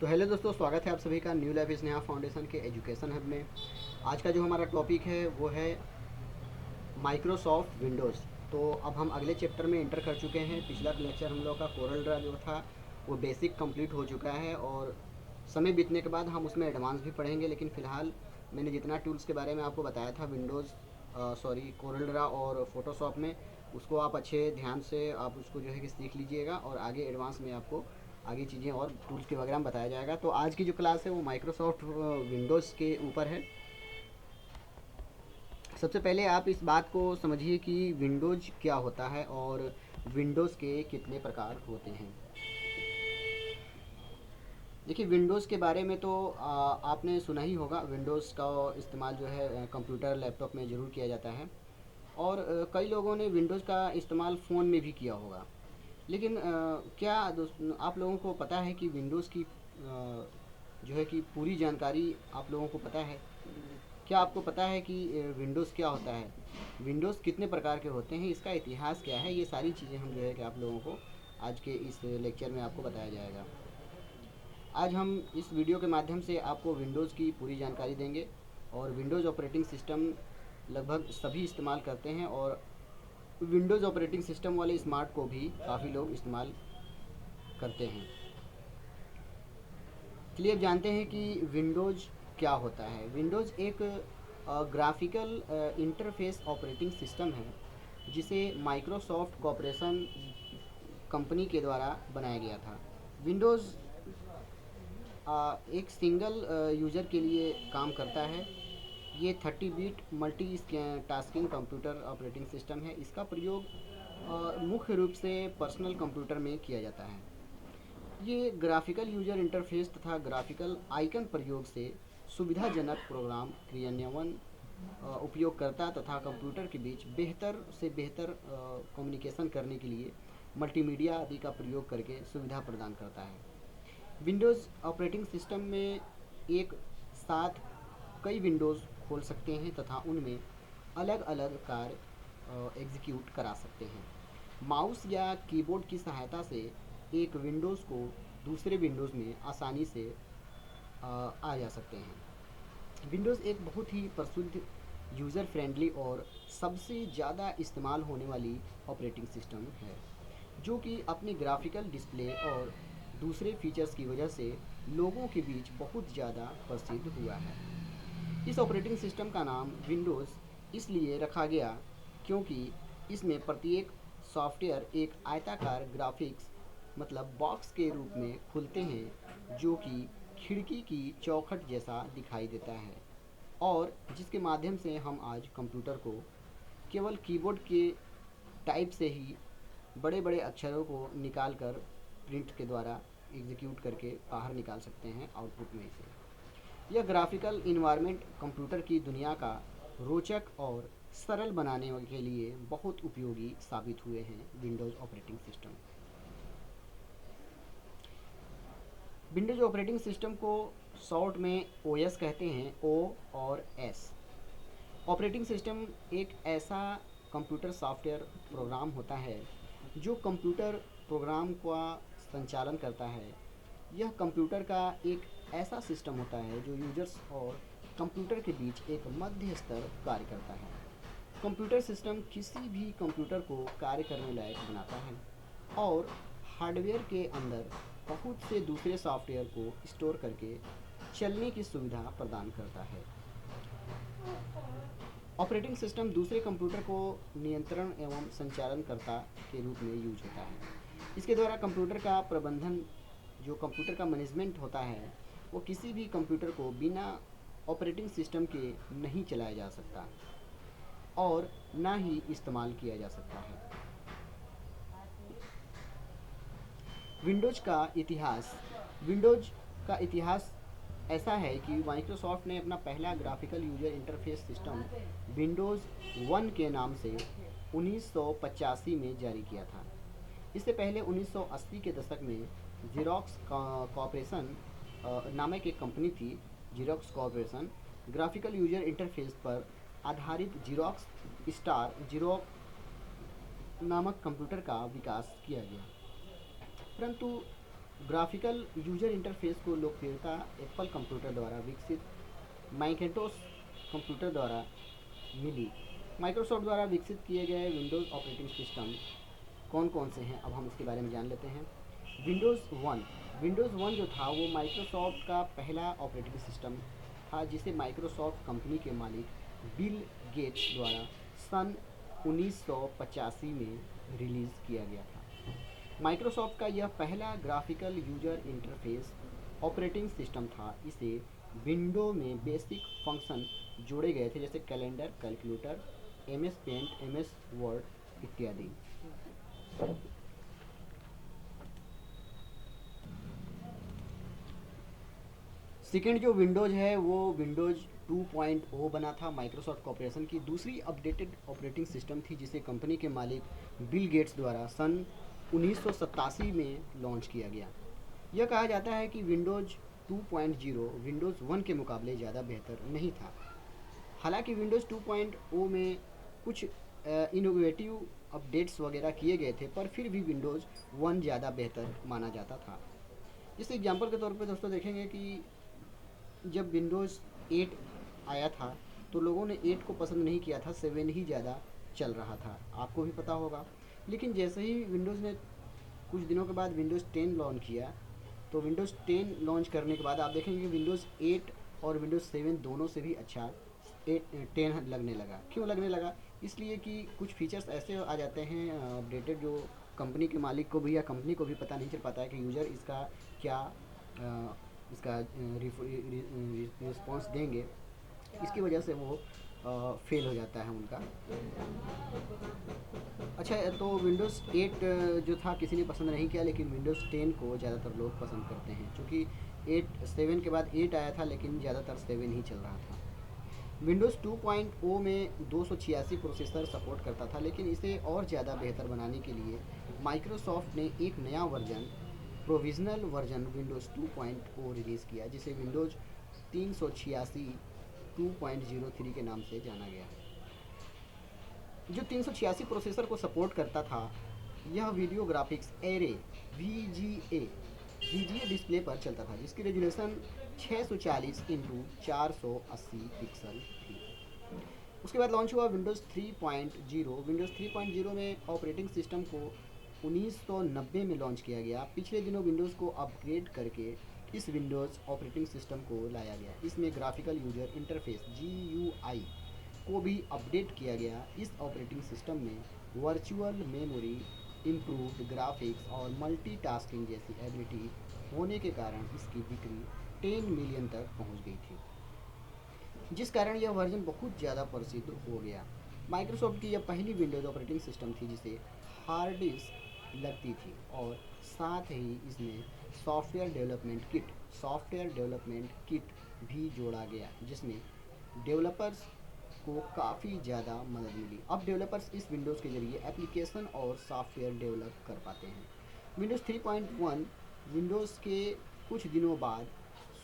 तो हेलो दोस्तों, स्वागत है आप सभी का न्यू लाइफ स्नेहा फाउंडेशन के एजुकेशन हब में। आज का जो हमारा टॉपिक है वो है माइक्रोसॉफ्ट विंडोज़। तो अब हम अगले चैप्टर में इंटर कर चुके हैं। पिछला लेक्चर हम लोग का कोरल ड्रा जो था वो बेसिक कंप्लीट हो चुका है और समय बीतने के बाद हम उसमें एडवांस भी पढ़ेंगे। लेकिन फ़िलहाल मैंने जितना टूल्स के बारे में आपको बताया था विंडोज़ कोरल ड्रा और फोटोशॉप में, उसको आप अच्छे ध्यान से आप उसको जो है कि सीख लीजिएगा और आगे एडवांस में आपको आगे चीज़ें और टूल्स के वगैरह में बताया जाएगा। तो आज की जो क्लास है वो माइक्रोसॉफ्ट विंडोज़ के ऊपर है। सबसे पहले आप इस बात को समझिए कि विंडोज़ क्या होता है और विंडोज़ के कितने प्रकार होते हैं। देखिए, विंडोज़ के बारे में तो आपने सुना ही होगा। विंडोज़ का इस्तेमाल जो है कंप्यूटर लैपटॉप में ज़रूर किया जाता है और कई लोगों ने विंडोज़ का इस्तेमाल फ़ोन में भी किया होगा। लेकिन क्या दोस्त आप लोगों को पता है कि विंडोज़ की जो है कि पूरी जानकारी आप लोगों को पता है? क्या आपको पता है कि विंडोज़ क्या होता है, विंडोज़ कितने प्रकार के होते हैं, इसका इतिहास क्या है? ये सारी चीज़ें हम जो है कि आप लोगों को आज के इस लेक्चर में आपको बताया जाएगा। आज हम इस वीडियो के माध्यम से आपको विंडोज़ की पूरी जानकारी देंगे और विंडोज़ ऑपरेटिंग सिस्टम लगभग सभी इस्तेमाल करते हैं और विंडोज़ ऑपरेटिंग सिस्टम वाले स्मार्ट को भी काफ़ी लोग इस्तेमाल करते हैं। चलिए अब जानते हैं कि विंडोज़ क्या होता है। विंडोज़ एक ग्राफिकल इंटरफेस ऑपरेटिंग सिस्टम है जिसे माइक्रोसॉफ्ट कॉरपोरेशन कंपनी के द्वारा बनाया गया था। विंडोज़ एक सिंगल यूज़र के लिए काम करता है। ये 30 bit multi tasking computer operating system है। इसका प्रयोग मुख्य रूप से पर्सनल कंप्यूटर में किया जाता है। ये ग्राफिकल यूजर इंटरफेस तथा ग्राफिकल आइकन प्रयोग से सुविधाजनक प्रोग्राम क्रियान्वयन उपयोगकर्ता तथा कंप्यूटर के बीच बेहतर से बेहतर कम्युनिकेशन करने के लिए मल्टीमीडिया आदि का प्रयोग करके सुविधा प्रदान करता है। विंडोज़ ऑपरेटिंग सिस्टम में एक साथ कई विंडोज़ खोल सकते हैं तथा उनमें अलग अलग कार्य एग्जीक्यूट करा सकते हैं। माउस या कीबोर्ड की सहायता से एक विंडोज़ को दूसरे विंडोज़ में आसानी से आ जा सकते हैं। विंडोज़ एक बहुत ही प्रसिद्ध, यूज़र फ्रेंडली और सबसे ज़्यादा इस्तेमाल होने वाली ऑपरेटिंग सिस्टम है, जो कि अपनी ग्राफिकल डिस्प्ले और दूसरे फीचर्स की वजह से लोगों के बीच बहुत ज़्यादा प्रसिद्ध हुआ है। इस ऑपरेटिंग सिस्टम का नाम विंडोज़ इसलिए रखा गया क्योंकि इसमें प्रत्येक सॉफ्टवेयर एक आयताकार ग्राफिक्स मतलब बॉक्स के रूप में खुलते हैं, जो कि खिड़की की चौखट जैसा दिखाई देता है और जिसके माध्यम से हम आज कंप्यूटर को केवल कीबोर्ड के टाइप से ही बड़े बड़े अक्षरों को निकाल कर प्रिंट के द्वारा एग्जीक्यूट करके बाहर निकाल सकते हैं आउटपुट में से। यह ग्राफिकल इन्वायरमेंट कंप्यूटर की दुनिया का रोचक और सरल बनाने के लिए बहुत उपयोगी साबित हुए हैं। Windows operating system, Windows operating system को शॉर्ट में ओएस कहते हैं, ओ और एस। ऑपरेटिंग सिस्टम एक ऐसा कंप्यूटर सॉफ्टवेयर प्रोग्राम होता है जो कंप्यूटर प्रोग्राम का संचालन करता है। यह कंप्यूटर का एक ऐसा सिस्टम होता है जो यूजर्स और कंप्यूटर के बीच एक मध्य स्तर कार्य करता है। कंप्यूटर सिस्टम किसी भी कंप्यूटर को कार्य करने लायक बनाता है और हार्डवेयर के अंदर बहुत से दूसरे सॉफ्टवेयर को स्टोर करके चलने की सुविधा प्रदान करता है। ऑपरेटिंग सिस्टम दूसरे कंप्यूटर को नियंत्रण एवं संचालनकर्ता के रूप में यूज होता है। इसके द्वारा कंप्यूटर का प्रबंधन, जो कंप्यूटर का मैनेजमेंट होता है, वो किसी भी कंप्यूटर को बिना ऑपरेटिंग सिस्टम के नहीं चलाया जा सकता और ना ही इस्तेमाल किया जा सकता है। विंडोज का इतिहास, विंडोज का इतिहास ऐसा है कि माइक्रोसॉफ्ट ने अपना पहला graphical user interface system Windows 1 के नाम से 1985 में जारी किया था। इससे पहले 1980 के दशक में जीरोक्स कॉर्पोरेशन नामक एक कंपनी थी। Xerox corporation graphical user interface पर आधारित जीरोक्स स्टार जीरो नामक कंप्यूटर का विकास किया गया। परंतु ग्राफिकल यूजर इंटरफेस को लोकप्रियता एप्पल कंप्यूटर द्वारा विकसित मैकेंटोश कंप्यूटर द्वारा मिली। माइक्रोसॉफ्ट द्वारा विकसित किए गए विंडोज़ ऑपरेटिंग सिस्टम कौन कौन से हैं, अब हम इसके बारे में जान लेते हैं। विंडोज़ वन जो था वो माइक्रोसॉफ्ट का पहला ऑपरेटिंग सिस्टम था, जिसे माइक्रोसॉफ्ट कंपनी के मालिक बिल गेट्स द्वारा सन 1985 में रिलीज़ किया गया था। माइक्रोसॉफ्ट का यह पहला graphical user interface operating system था। इसे विंडो में बेसिक फंक्शन जोड़े गए थे, जैसे calendar, calculator, MS Paint, MS Word इत्यादि। सेकेंड जो विंडोज़ है वो विंडोज़ 2.0 बना था। माइक्रोसॉफ्ट कॉर्पोरेशन की दूसरी अपडेटेड ऑपरेटिंग सिस्टम थी, जिसे कंपनी के मालिक बिल गेट्स द्वारा सन 1987 में लॉन्च किया गया। यह कहा जाता है कि विंडोज़ 2.0 विंडोज़ 1 के मुकाबले ज़्यादा बेहतर नहीं था। हालांकि विंडोज़ 2.0 में कुछ इनोवेटिव अपडेट्स वगैरह किए गए थे, पर फिर भी विंडोज़ 1 ज़्यादा बेहतर माना जाता था। इस एग्जांपल के तौर पे दोस्तों देखेंगे कि जब विंडोज़ 8 आया था तो लोगों ने 8 को पसंद नहीं किया था, 7 ही ज़्यादा चल रहा था, आपको भी पता होगा। लेकिन जैसे ही विंडोज़ ने कुछ दिनों के बाद विंडोज़ 10 लॉन्च किया, तो विंडोज़ 10 लॉन्च करने के बाद आप देखेंगे कि विंडोज़ 8 और विंडोज़ 7 दोनों से भी अच्छा 10 लगने लगा। क्यों लगने लगा? इसलिए कि कुछ फीचर्स ऐसे आ जाते हैं अपडेटेड, जो कंपनी के मालिक को भी या कंपनी को भी पता नहीं चल पाता है कि यूज़र इसका क्या इसका रिस्पॉन्स देंगे। इसकी वजह से वो फेल हो जाता है उनका। अच्छा, तो विंडोज़ 8 जो था किसी ने पसंद नहीं किया, लेकिन विंडोज़ 10 को ज़्यादातर लोग पसंद करते हैं, क्योंकि 7 के बाद 8 आया था, लेकिन ज़्यादातर 7 ही चल रहा था। विंडोज़ 2.0 में 286 प्रोसेसर सपोर्ट करता था, लेकिन इसे और ज़्यादा बेहतर बनाने के लिए माइक्रोसॉफ्ट ने एक नया version, provisional version Windows 2.0 release किया, जिसे विंडोज़ 386 2.03 के नाम से जाना गया। जो 386 प्रोसेसर को सपोर्ट करता था, यह video graphics array VGA display पर चलता था, जिसकी रेजोल्यूशन 640 इंटू 480 पिक्सल थी। उसके बाद लॉन्च हुआ विंडोज़ 3.0। विंडोज़ 3.0 में ऑपरेटिंग सिस्टम को 1990 में लॉन्च किया गया। पिछले दिनों विंडोज़ को अपग्रेड करके इस विंडोज़ ऑपरेटिंग सिस्टम को लाया गया। इसमें ग्राफिकल यूजर इंटरफेस GUI को भी अपडेट किया गया। इस ऑपरेटिंग सिस्टम में वर्चुअल मेमोरी, इम्प्रूव्ड ग्राफिक्स और मल्टीटास्किंग जैसी एबिलिटी होने के कारण इसकी बिक्री 10 मिलियन तक पहुंच गई थी, जिस कारण यह वर्जन बहुत ज़्यादा प्रसिद्ध हो गया। माइक्रोसॉफ्ट की यह पहली विंडोज़ ऑपरेटिंग सिस्टम थी जिसे हार्ड डिस्क लगती थी, और साथ ही इसमें सॉफ्टवेयर डेवलपमेंट किट भी जोड़ा गया, जिसमें डेवलपर्स को काफ़ी ज़्यादा मदद मिली। अब डेवलपर्स इस विंडोज़ के ज़रिए एप्लीकेशन और सॉफ्टवेयर डेवलप कर पाते हैं। विंडोज़ 3.1 विंडोज़ के कुछ दिनों बाद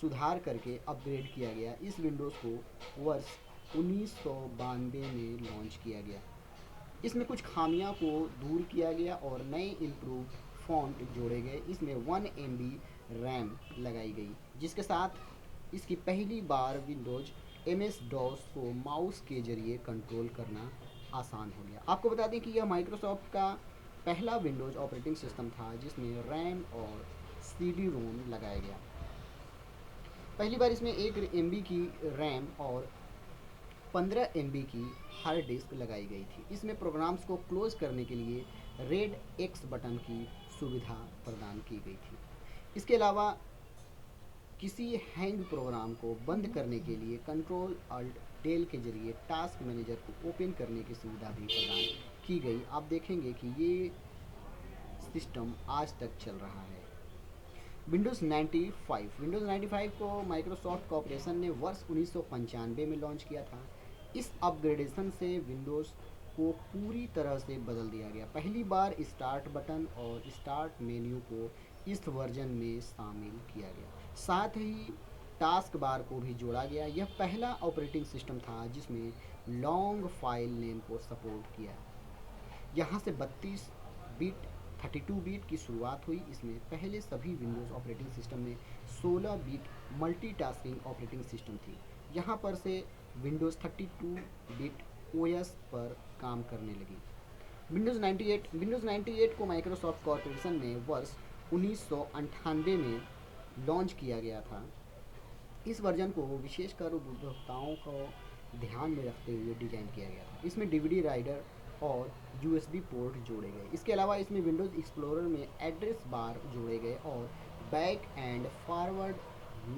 सुधार करके अपग्रेड किया गया। इस विंडोज़ को वर्ष 1992 में लॉन्च किया गया। इसमें कुछ खामियां को दूर किया गया और नए इम्प्रूव फॉन्ट जोड़े गए। इसमें 1 MB रैम लगाई गई, जिसके साथ इसकी पहली बार विंडोज़ MS DOS को माउस के ज़रिए कंट्रोल करना आसान हो गया। आपको बता दें कि यह माइक्रोसॉफ्ट का पहला विंडोज़ ऑपरेटिंग सिस्टम था जिसमें रैम और CD-ROM लगाया गया। पहली बार इसमें 1 MB की रैम और 15 MB की हार्ड डिस्क लगाई गई थी। इसमें प्रोग्राम्स को क्लोज करने के लिए रेड X बटन की सुविधा प्रदान की गई थी। इसके अलावा किसी हैंग प्रोग्राम को बंद करने के लिए कंट्रोल अल्ट डेल के जरिए टास्क मैनेजर को ओपन करने की सुविधा भी प्रदान की गई। आप देखेंगे कि ये सिस्टम आज तक चल रहा है। विंडोज़ 95 को माइक्रोसॉफ्ट कॉर्पोरेशन ने वर्ष 1995 में लॉन्च किया था। इस अपग्रेडेशन से विंडोज़ को पूरी तरह से बदल दिया गया। पहली बार स्टार्ट बटन और स्टार्ट मेन्यू को इस वर्जन में शामिल किया गया। साथ ही टास्क बार को भी जोड़ा गया। यह पहला ऑपरेटिंग सिस्टम था जिसमें लॉन्ग फाइल नेम को सपोर्ट किया। यहाँ से 32 बिट 32 बीट की शुरुआत हुई। इसमें पहले सभी विंडोज़ ऑपरेटिंग सिस्टम में 16 बीट मल्टीटास्किंग ऑपरेटिंग सिस्टम थी। यहाँ पर से विंडोज़ 32 बिट ओएस पर काम करने लगी। विंडोज़ 98 को माइक्रोसॉफ्ट कॉरपोरेशन ने वर्ष 1998 में लॉन्च किया गया था। इस वर्जन को विशेषकर उपभोक्ताओं को ध्यान में रखते हुए डिज़ाइन किया गया था। इसमें डीवीडी राइडर और यूएसबी पोर्ट जोड़े गए। इसके अलावा इसमें विंडोज़ एक्सप्लोरर में एड्रेस बार जोड़े गए और back and forward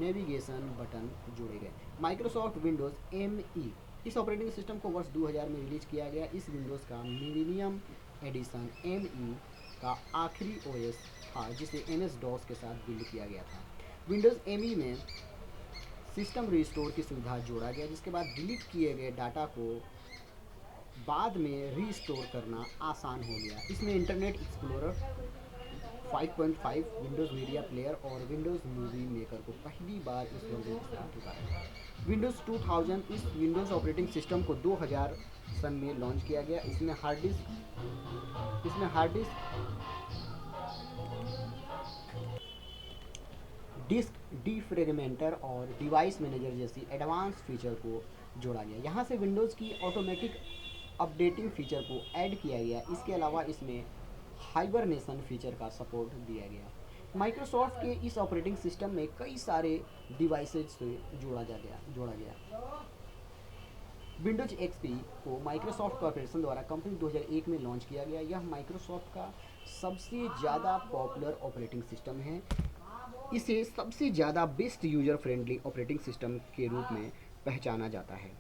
navigation button जोड़े गए। माइक्रोसॉफ्ट विंडोज़ एमई इस ऑपरेटिंग सिस्टम को वर्ष 2000 में रिलीज किया गया। इस विंडोज़ का मिलीनियम एडिशन एमई का आखिरी ओएस था जिसे एमएस डॉस के साथ बिल्ड किया गया था। विंडोज़ एमई में सिस्टम रिस्टोर की सुविधा जोड़ा गया, जिसके बाद डिलीट किए गए डाटा को बाद में रीस्टोर करना आसान हो गया। इसमें internet explorer 5.5, Windows media player और विंडोज़ मूवी मेकर को पहली बार इस वर्जन के साथ उतारा। विंडोज़ 2000 इस विंडोज़ ऑपरेटिंग सिस्टम को 2000 सन में लॉन्च किया गया। इसमें हार्ड डिस्क डीफ्रेगमेंटर और डिवाइस मैनेजर जैसी एडवांस फीचर को जोड़ा गया। यहाँ से विंडोज़ की ऑटोमेटिक अपडेटिंग फीचर को ऐड किया गया। इसके अलावा इसमें हाइबरनेशन फीचर का सपोर्ट दिया गया। माइक्रोसॉफ्ट के इस ऑपरेटिंग सिस्टम में कई सारे डिवाइसेज से जोड़ा गया। विंडोज एक्सपी को माइक्रोसॉफ्ट कॉर्पोरेशन द्वारा कंपनी 2001 में लॉन्च किया गया। यह माइक्रोसॉफ्ट का सबसे ज़्यादा पॉपुलर ऑपरेटिंग सिस्टम है। इसे सबसे ज़्यादा best user friendly operating system के रूप में पहचाना जाता है।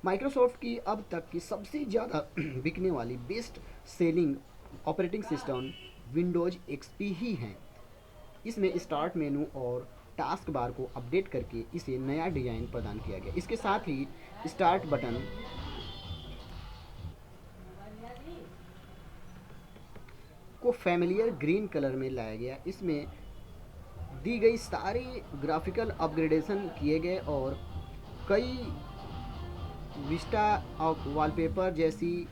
माइक्रोसॉफ्ट की अब तक की सबसे ज़्यादा बिकने वाली best selling operating system Windows XP ही है। इसमें स्टार्ट मेनू और टास्क बार को अपडेट करके इसे नया डिज़ाइन प्रदान किया गया। इसके साथ ही स्टार्ट बटन को फैमिलियर ग्रीन कलर में लाया गया। इसमें दी गई सारे ग्राफिकल अपग्रेडेशन किए गए और कई विस्टा वॉलपेपर जैसी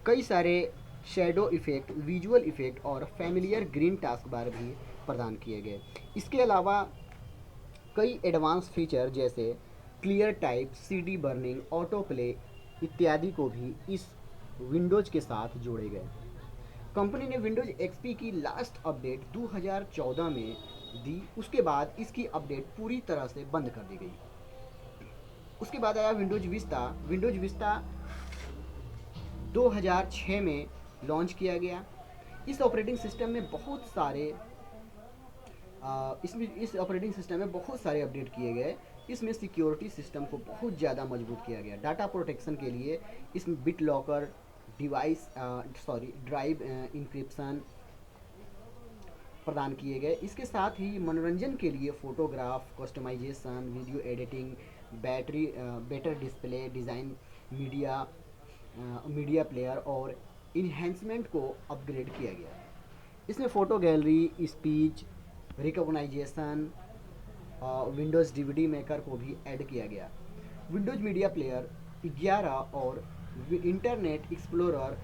कई सारे शैडो इफ़ेक्ट, विजुअल इफ़ेक्ट और फैमिलियर ग्रीन टास्क बार भी प्रदान किए गए। इसके अलावा कई एडवांस फीचर जैसे clear type, CD burning, auto play इत्यादि को भी इस विंडोज़ के साथ जोड़े गए। कंपनी ने विंडोज़ एक्सपी की लास्ट अपडेट 2014 में दी। उसके बाद इसकी अपडेट पूरी तरह से बंद कर दी गई। उसके बाद आया विंडोज़ विस्टा। विंडोज़ विस्टा 2006 में लॉन्च किया गया। इस ऑपरेटिंग सिस्टम में बहुत सारे इस ऑपरेटिंग सिस्टम में बहुत सारे अपडेट किए गए। इसमें सिक्योरिटी सिस्टम को बहुत ज़्यादा मजबूत किया गया। डाटा प्रोटेक्शन के लिए इसमें बिट लॉकर, ड्राइव इंक्रिप्शन प्रदान किए गए। इसके साथ ही मनोरंजन के लिए photograph, customization, video editing, better display design, media player और इन्हेंसमेंट को अपग्रेड किया गया। इसमें photo gallery, speech recognization, Windows DVD maker को भी ऐड किया गया। विंडोज़ मीडिया प्लेयर 11 और इंटरनेट एक्सप्लोरर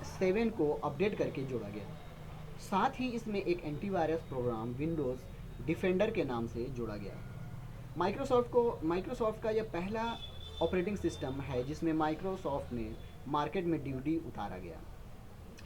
7 को अपडेट करके जोड़ा गया। साथ ही इसमें एक एंटीवायरस प्रोग्राम विंडोज़ डिफेंडर के नाम से जोड़ा गया। माइक्रोसॉफ्ट का यह पहला ऑपरेटिंग सिस्टम है जिसमें माइक्रोसॉफ्ट ने मार्केट में डीवीडी उतारा गया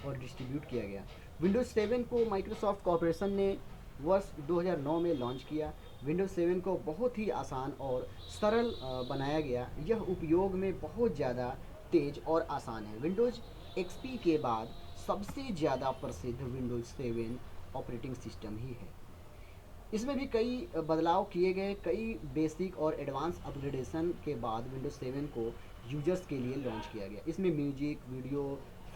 और डिस्ट्रीब्यूट किया गया। विंडोज़ 7 को माइक्रोसॉफ्ट कॉर्पोरेशन ने वर्ष 2009 में लॉन्च किया। विंडोज़ 7 को बहुत ही आसान और सरल बनाया गया। यह उपयोग में बहुत ज़्यादा तेज़ और आसान है। विंडोज़ एक्सपी के बाद सबसे ज़्यादा प्रसिद्ध विंडोज़ 7 ऑपरेटिंग सिस्टम ही है। इसमें भी कई बदलाव किए गए। कई बेसिक और एडवांस अपग्रेडेशन के बाद विंडोज़ 7 को यूजर्स के लिए लॉन्च किया गया। इसमें म्यूजिक, वीडियो,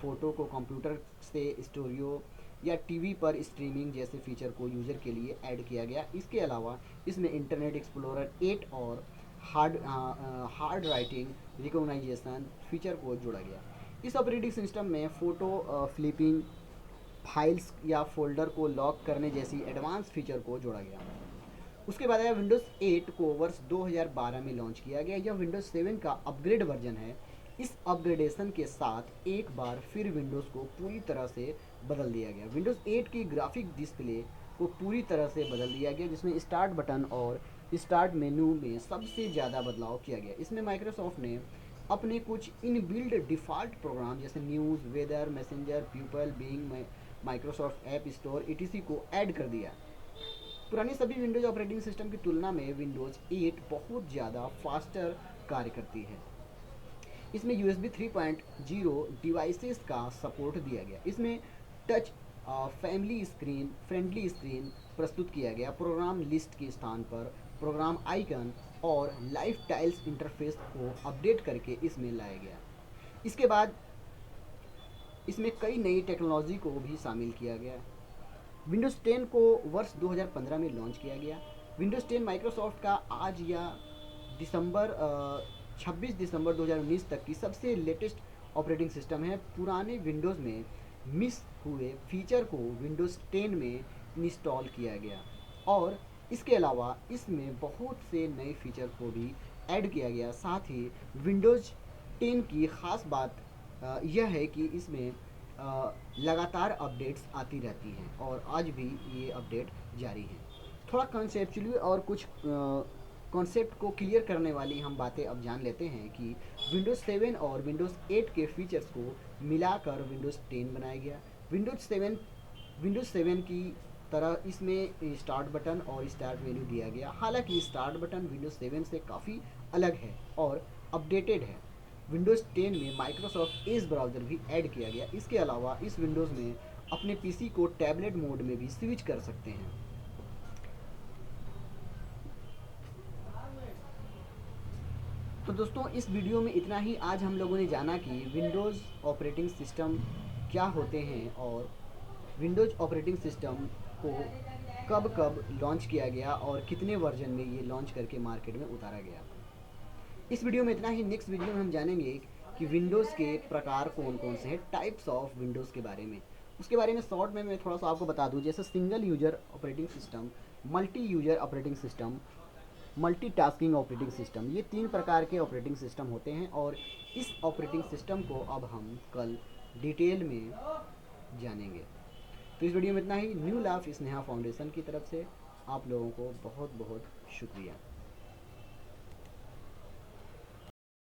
फ़ोटो को कंप्यूटर से स्टोरियो या टीवी पर स्ट्रीमिंग जैसे फीचर को यूज़र के लिए ऐड किया गया। इसके अलावा इसमें इंटरनेट एक्सप्लोरर 8 और हार्ड राइटिंग रिकॉग्नाइजेशन फीचर को जोड़ा गया। इस ऑपरेटिंग सिस्टम में फ़ोटो फ्लिपिंग, फाइल्स या फोल्डर को लॉक करने जैसी एडवांस फीचर को जोड़ा गया। उसके बाद आया विंडोज़ 8 को वर्ष 2012 में लॉन्च किया गया। यह विंडोज़ 7 का अपग्रेड वर्जन है। इस अपग्रेडेशन के साथ एक बार फिर विंडोज़ को पूरी तरह से बदल दिया गया। विंडोज़ 8 की ग्राफिक डिस्प्ले को पूरी तरह से बदल दिया गया, जिसमें स्टार्ट बटन और स्टार्ट मेनू में सबसे ज़्यादा बदलाव किया गया। इसमें माइक्रोसॉफ्ट ने अपने कुछ इनबिल्ड डिफ़ॉल्ट प्रोग्राम जैसे news, weather, messenger, people, Bing, Microsoft app store etc को ऐड कर दिया। पुराने सभी विंडोज़ ऑपरेटिंग सिस्टम की तुलना में विंडोज़ 8 बहुत ज़्यादा फास्टर कार्य करती है। इसमें USB 3.0 डिवाइसेस का सपोर्ट दिया गया। इसमें touch family screen friendly screen प्रस्तुत किया गया। प्रोग्राम लिस्ट के स्थान पर प्रोग्राम आइकन और लाइफ टाइल्स इंटरफेस को अपडेट करके इसमें लाया गया। इसके बाद इसमें कई नई टेक्नोलॉजी को भी शामिल किया गया। विंडोज़ 10 को वर्ष 2015 में लॉन्च किया गया। विंडोज़ 10 माइक्रोसॉफ्ट का आज या दिसंबर 26 दिसंबर 2019 तक की सबसे लेटेस्ट ऑपरेटिंग सिस्टम है। पुराने विंडोज़ में मिस हुए फीचर को विंडोज़ 10 में इंस्टॉल किया गया और इसके अलावा इसमें बहुत से नए फीचर को भी ऐड किया गया। साथ ही विंडोज़ 10 की ख़ास बात यह है कि इसमें लगातार अपडेट्स आती रहती हैं और आज भी ये अपडेट जारी है। थोड़ा कंसेप्चुअली और कुछ कॉन्सेप्ट को क्लियर करने वाली हम बातें अब जान लेते हैं कि विंडोज़ 7 और विंडोज़ 8 के फीचर्स को मिलाकर विंडोज़ 10 बनाया गया। विंडोज़ 7 की तरह इसमें स्टार्ट बटन और स्टार्ट मेन्यू दिया गया। हालांकि स्टार्ट बटन विंडोज़ 7 से काफ़ी अलग है और अपडेटेड है। विंडोज़ 10 में माइक्रोसॉफ्ट एज ब्राउज़र भी ऐड किया गया। इसके अलावा इस विंडोज़ में अपने पीसी को टैबलेट मोड में भी स्विच कर सकते हैं। तो दोस्तों इस वीडियो में इतना ही। आज हम लोगों ने जाना कि विंडोज़ ऑपरेटिंग सिस्टम क्या होते हैं और विंडोज़ ऑपरेटिंग सिस्टम को कब कब लॉन्च किया गया और कितने वर्जन में ये लॉन्च करके मार्केट में उतारा गया। इस वीडियो में इतना ही। नेक्स्ट वीडियो में हम जानेंगे कि विंडोज़ के प्रकार कौन कौन से हैं, टाइप्स ऑफ विंडोज़ के बारे में। उसके बारे में शॉर्ट में मैं थोड़ा सा आपको बता दूं, जैसे single user operating system, multi user operating system, multitasking operating system. ये 3 प्रकार के ऑपरेटिंग सिस्टम होते हैं और इस ऑपरेटिंग सिस्टम को अब हम कल डिटेल में जानेंगे। तो इस वीडियो में इतना ही। न्यू लाइफ स्नेहा फाउंडेशन की तरफ से आप लोगों को बहुत बहुत शुक्रिया।